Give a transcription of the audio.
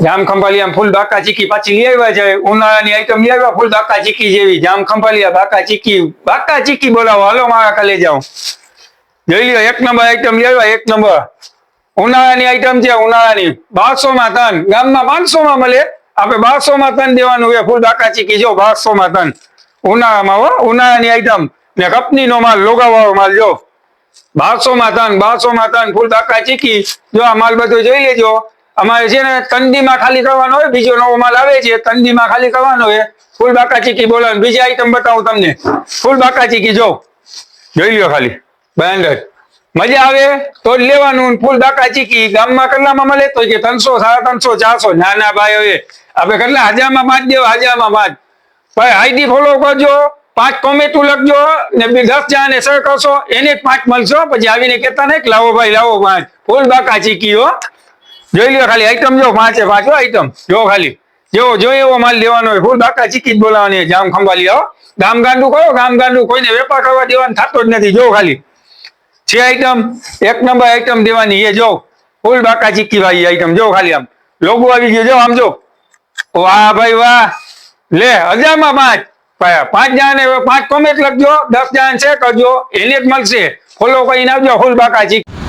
જામ ખંભાલિયા ફૂલ બાકા ચીકી પાછી લઈ આવ્યા છે, ઉનાળાની આઈટમ લઈ આવ્યા ફૂલ બાકા ચીકી જેવી, જામ ખંભાલિયા બાકા ચીકી બોલાવો, હાલો મારા કાલે જાઉં. જોઈ લ્યો, એક નંબર આઈટમ લઈ આવ્યા, એક નંબર ઉનાળાની આઈટમ છે, ઉનાળાની 1200 માં ટન, ગામમાં 500 માં મળે, આપણે 1200 માં ટન દેવાનું છે ફૂલ બાકા ચીકી. જો 1200 માં ટન ઉનાળામાં, હો ઉનાળાની આઈટમ ને કંપનીનો માલ, લોગાવાળો માલ. જો 1200 માં ટન ફૂલ બાકા ચીકી. જો આ માલ બધો જોઈ લેજો. અમારે છે ને તંદીમાં ખાલી કરવાનો હોય, બીજો નવો માલ આવે છે, તંદીમાં ખાલી કરવાનો હોય ફૂલ બાકા ચીકી બોલાવાનું. બીજી આઈટમ બતાવું તમને, ફૂલ બાકા ચીકી. જો જોઈ લ્યો ખાલી બ્રાન્ડેડ, મજા આવે તો જ લેવાનું. ફૂલ બાકા ચીકી ગામમાં કેટલામાં મળે તો કે 300, 350, 400. ના ના ભાઈ, હવે આપણે કેટલા 1000 માં 5 દેવા, 1000 માં 5. ભાઈ આઈડી ફોલો કરજો, 5 કોમેન્ટું લખજો ને 10 જણાને શેર કરશો, એને 5 મળશો. પછી આવીને કહેતા નહીં લાવો ભાઈ લાવો 5 ફૂલ બાકા ચીકી. હો જોઈ લ્યો ખાલી આઈટમ, જો 5 આઈટમ. જો ખાલી જેવો જોઈએ એવો માલ લેવાનો હોય, ફૂલ બાકા ચીકી જ બોલાવાની. જામ ખંભાલિયા ગામ ગાંડું કરો, ગામ ગાંડું કોઈને વેપાર કરવા દેવાનું થતો જ નથી. જો ખાલી છે આઈટમ, એક નંબર આઈટમ દેવાની એ. જો ફૂલ બાકા ચીકી ભાઈ આઈટમ. જો ખાલી આમ લોગો આવી ગયો, જો આમ જો, વાહ ભાઈ વાહ. લે 1000 માં 5. 5 જણાને 5 કોમેન્ટ લખજો, 10 જણાને શેર કરજો, એને જ મળશે. ફોલો કરીને આવજો ફૂલ બાકા ચીકી.